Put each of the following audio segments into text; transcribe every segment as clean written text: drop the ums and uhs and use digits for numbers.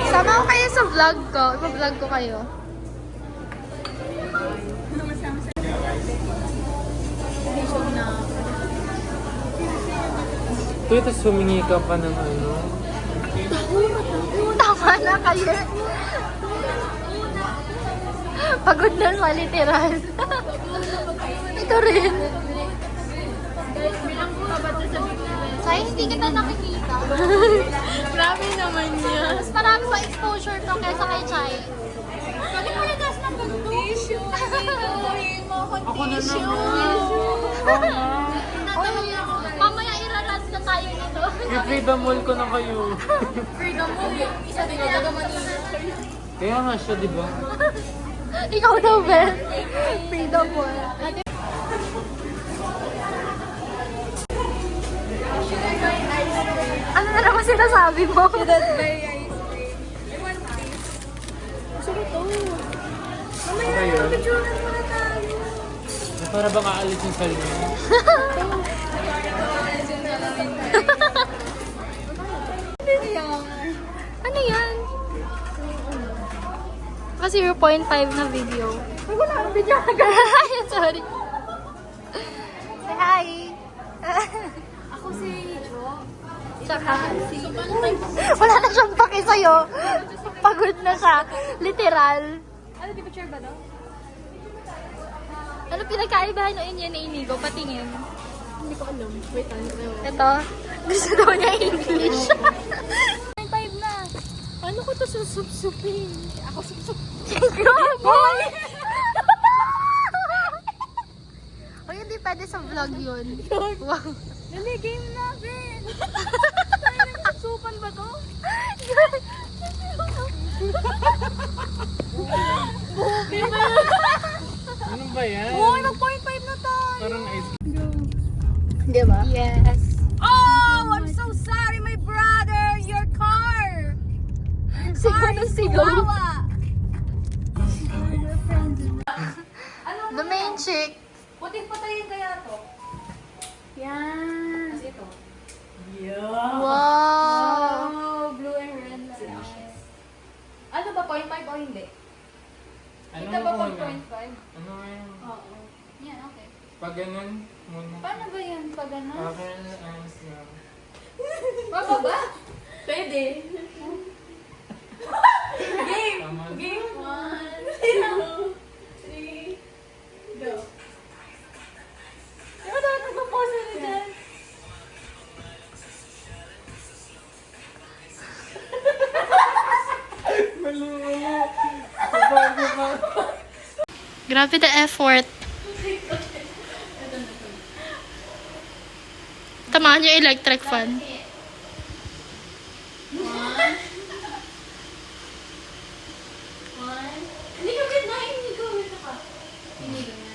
Sama ko kayo sa vlog ko. Ipa-vlog ko kayo. Ito, tapos humingi ka pa ng ano. Tama na kayo. Pagod na sa literal. Ito rin. Sayang hindi kita nakikita. Grabe naman niya. Mas marami pa exposure to kaysa kay Chay. Bakit mo nagas ng Tissue. Ako na naman. Mamaya iraras na tayo nito. I-freedom mall ko na kayo. Freedom mo. Isa din yung taga Manila. Kaya nga siya, di ba? Ikaw daw, Ben. Freedom mo. Ano na naman sinasabi mo? That's very ice cream. I want this. Gusto ko to. Ano yun? Picturean muna tayo. Para bang aalis yung salmo? Ano yan? Kasi 0.5 na video. Ay, wala akong video agad. Sorry. Say hi. Ako si Jo. Tsaka, wala na siyang paki sa'yo. Pagod na siya. Literal. Ano, di picture ba daw? Ano pinagkaibahan ng inyo na inigo? Patingin. Hindi ko alam. Wait, ano? Ito. Gusto daw niya English. 5 na. Ano ko to susupsupin? Ako susup. Boy! Ay, hindi pwede sa vlog yun. Wow. Dali, game natin. Supan ba to? Ano ba yan? Oo, mag-point 5 na tayo. Parang ice Di ba? Yes. Oh, I'm so sorry, my brother. Your car. Sigaw na sigaw. Wawa. The main chick. What if patayin kaya to? Yan. Ito. Wow. Oh, blue and red. Nice. Ano ba, 0.5 o hindi? Ano Kita ba mo pag muna? 0.5? Ano nga yun? Oo. Yan, okay. Pag ganun muna. Paano ba yan? Pag ano? Okay, ayos na. Baba ba? Pwede. Game! Tama. Game! 1, 2, 3, go. Di ba dapat nagpo-pause na dyan? Grabe the effort. Tamaan yung electric fan. Hindi ka good na, hindi ko good ka. Hindi ko na.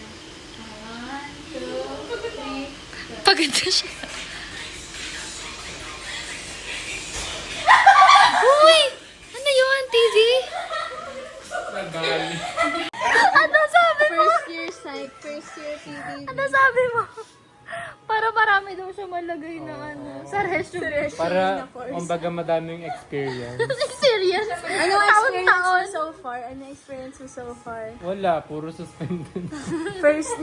1, 2, 3, Pagod na siya. Uy! Ano yun, TV? Nagali. Ano sabi mo? First year psych, first year TV. Ano sabi mo? Para marami daw siya malagay na ano, sa resume. Para, kumbaga madaming experience. Serious? Ano experience mo Taon-taon. so far? Ano experience mo so far? Wala, puro suspended. First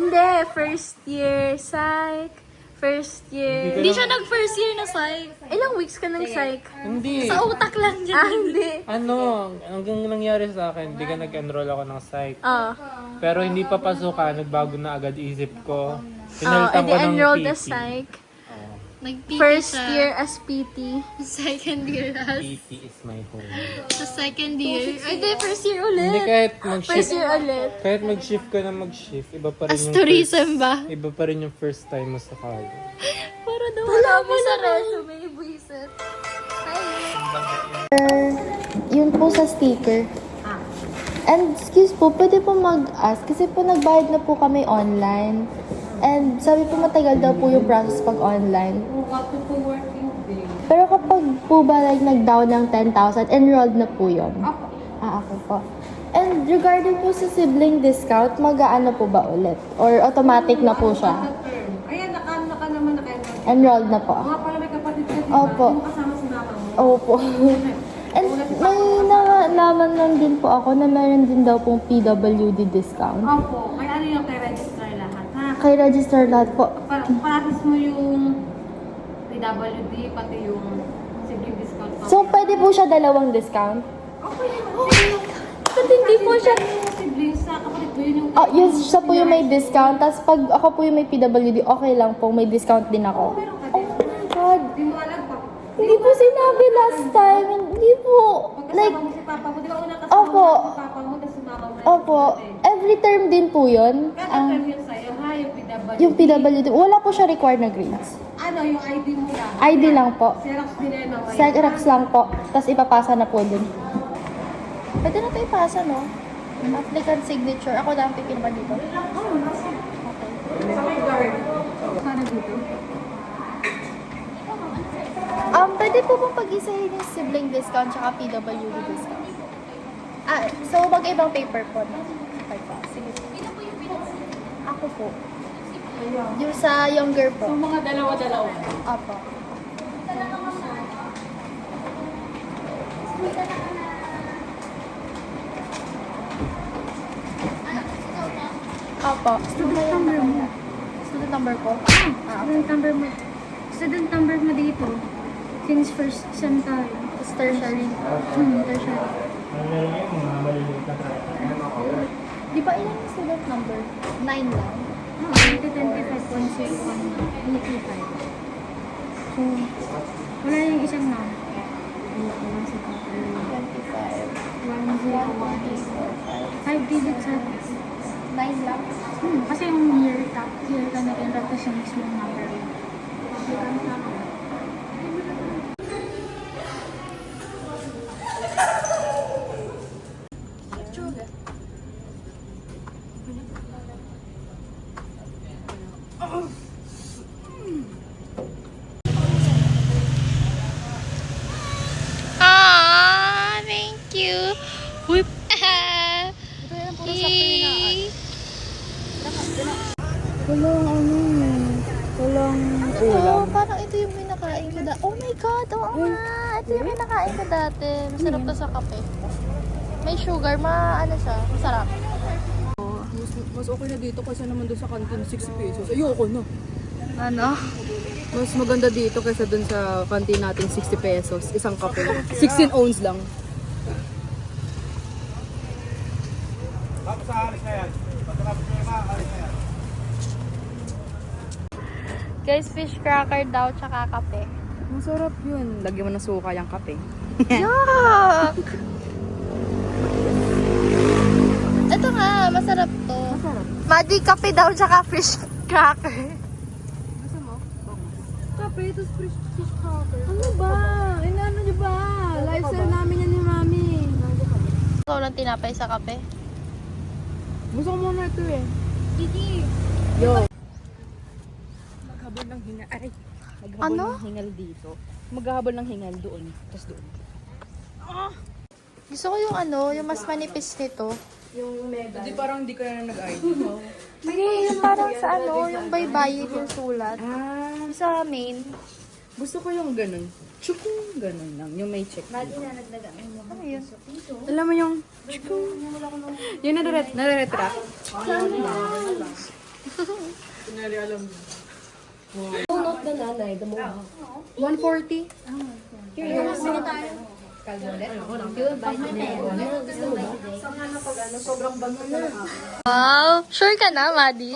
year psych. First year. Hindi siya nag-first year na psych. Ilang weeks ka ng psych? Hindi. Sa utak lang niya. Hindi. Ano, hanggang nangyari sa akin, hindi ka nag-enroll ako ng psych. Oh. Pero hindi pa pasukan, nagbago na agad isip ko. Oh, Pinalitan ko ng enrolled PT. as psych. Oo. Nag-PT First siya. year as PT. Second year as. PT is my home. Sa second year. Ay, di, first year ulit. Hindi kahit First mag-shift, year ulit. kahit mag-shift ka na mag-shift, iba pa rin As yung tourism ba? iba pa rin yung first time mo sa college. Para daw wala mo sa resume. Buisit. Yun po sa sticker. And excuse po, pwede po mag-ask kasi po nagbayad na po kami online. And sabi po matagal daw po yung process pag online. Pero kapag po ba like nag-down ng 10,000, enrolled na po yun? Ako po. And regarding po sa sibling discount, mag-aano po ba ulit? Or automatic na po siya? Ayan, naka naman naka-enroll Enrolled na po ako. Mga pala may kapatid ka, diba? Opo. Sino kasama sa mama mo? Opo. And may nalaman lang din po ako na meron din daw pong PWD discount. Opo. Kaya ano yung kay-register lahat, ha? Kay register lahat po. Paratis mo yung PWD, pati yung sibling discount. So, pwede po siya dalawang discount? Okay naman. Ba't hindi po siya... Yung siblings sa kapatid mo, yun yung... Oh, yun, siya po yung may discount. Tapos pag ako po yung may PWD, okay lang po. May discount din ako. Meron ka Oh din. my God. Hindi mo alam pa. Hindi po sinabi last time. Hindi po. Like, Pagkasama mo si papa mo, di ba una kasama Opo. mo si papa mo, tapos sumama mo na opo. Every term din po yun. Kada Ah, term yun sa'yo, ha? Yung PWD. yung PWD. Wala po siya required na grades. Ano, yung ID mo lang. ID lang po. Xerox din yan, mamaya. Xerox lang po. Tapos ipapasa na po din. Pwede na ito ipasa, no? Applicant signature. Ako lang pipirma dito. Para dito. Pwede po pong pag-isahin yung sibling discount tsaka PWD discount. So mag-ibang paper po, no? Okay po. Sige po. Ako po. Yung sa younger po. So, mga dalawa-dalawa. Apo. Apo. Student number mo. Student number ko. Student number mo. Student number mo dito. Since first sem tayo. Tapos tertiary. Tertiary. Di ba ilan yung student number? 9 lang. 25.61. 85. Wala yung isang na. 25. 5 digits sa 9 lang. kasi yung year ka na rin tapos yung mismo number. Ah, thank you. Whip. Ito yan, puro sakto yun Walang ano walang Oo, parang ito yung pinakain ko dati. Oh my God, oo nga. Ito yung pinakain ko dati. Masarap to sa kape. May sugar, ano siya, masarap. Mas okay na dito kasi naman doon sa canteen 60 pesos. Ayoko na. Ano? Mas maganda dito kaysa doon sa canteen natin 60 pesos. Isang kape. 16 ounce lang. Guys, fish cracker daw, tsaka kape. Masarap yun. Lagyan mo ng suka yung kape. Yuck! Ito nga, masarap to. Masarap. Madi kape daw, tsaka fish cracker. Gusto mo? Kape, tapos fish cracker. Ano ba? Ano niyo ba? Lifestyle namin yan ni Mami. Ikaw lang tinapay sa kape. Gusto ko muna ito eh. Gigi. Yo. Maghabol ng hingal. Aray. Maghabol Ano? ng hingal dito. Maghabol ng hingal doon. Tapos doon. Gusto ko yung yung mas manipis nito. Hindi parang hindi ka na nag-ID. Hindi, yung parang sa yung baybayin yung sulat. Ah. Sa main. Gusto ko yung ganun. Chukung ganun lang. Yung may check. Ano yun? Alam mo yung chukung. Yung nare-retract. Note na nanay. 140. Wow. Sure ka na, Madi?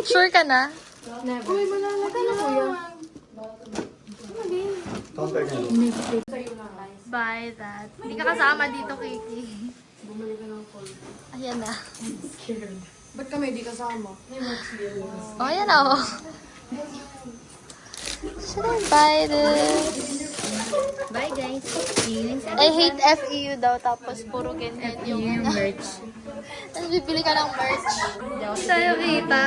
Sure ka na? Uy, malalagay na kuya. Buy that. Hindi ka kasama dito, Kiki. Ayan na. Ba't kami di kasama? Oh, ayan na, oh. Should I buy this? Bye guys. I hate FEU daw, tapos puro ganyan yung merch. Tapos bibili ka ng merch. Sa'yo, kita.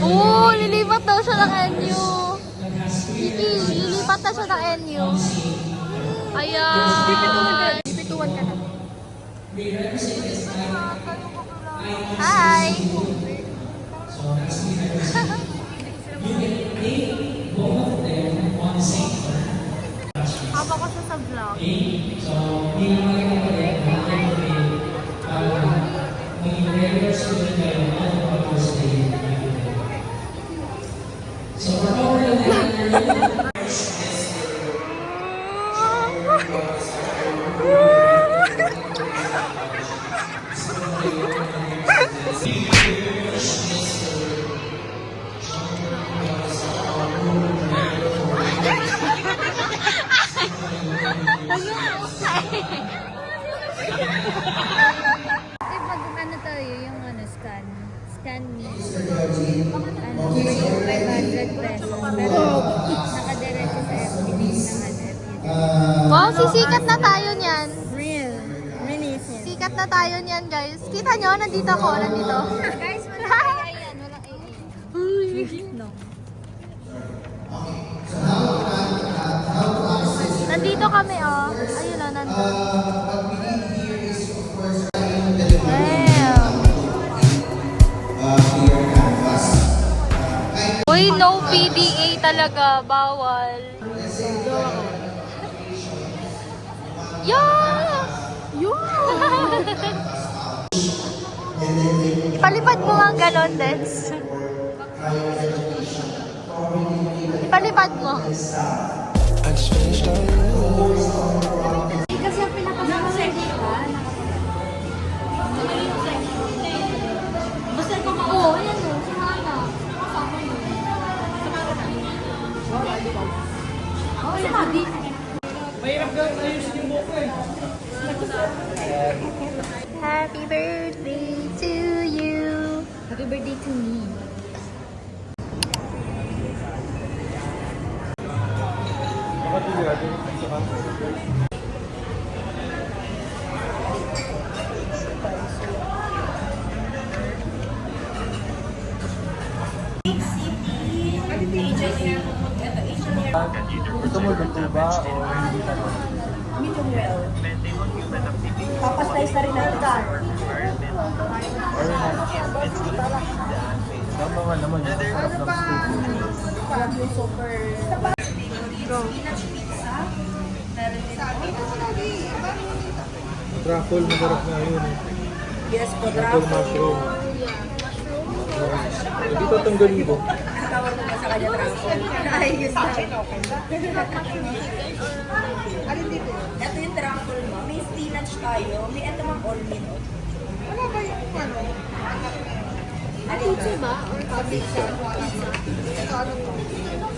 Oo, lilipat daw siya ng NU. Kiki, lilipat na siya ng NU. Ayan. Ipituwan ka na. Hi! Haba ko siya sa vlog. Kasi pag ano tayo, yung ano, scan me. Ano, 500 pesos. Pero nakadiretso sa FB ng ano, Wow, sisikat na tayo niyan. Real. Release. Sikat na tayo niyan, guys. Kita nyo, nandito ako, nandito. Guys, walang AI yan. Walang AI. No. Nandito kami, oh. Ayun, oh, nandito. Damn. Uy, no PDA talaga. Bawal. Yeah! Ipalipad mo nga ganon, Des. Ipalipad mo. Kasi ang pinakasama sa di ba? Basta ko ma... Oo, ayan o. Si Hana. Kasama mo. Oo, si Mabi. Mahirap gawin ayusin yung buhok eh. Happy birthday to you. Happy birthday to me. Makatuloy natin sa kanto. Gusto mo dito ba o hindi ka ba? Papaslice na rin natin ka. Tama nga naman yung sarap ng steak. Parang yung super... Truffle, masarap na yun. Yes po, Truffle mushroom. Hindi ko tanggalin ko. tawag naman sa kanya truffle. Ayos na. Alin dito? Ito yung truffle mo. May spinach tayo. May ito mang all meat. Wala ba yung ano? Ano pizza ba? Or pizza? Ito ano to?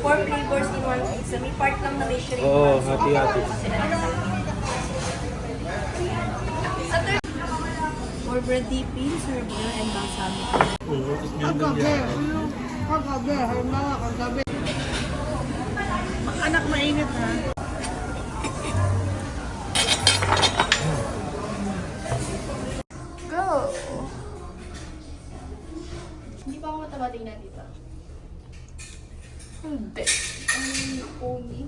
4 flavors in one pizza. May part lang na may shrimp. Oo, hati-hati. For bread dipping, herbal, and balsamic. Anak, mainit ha? Go! Hindi pa ako matabating na dito. Hindi. Ang pogi.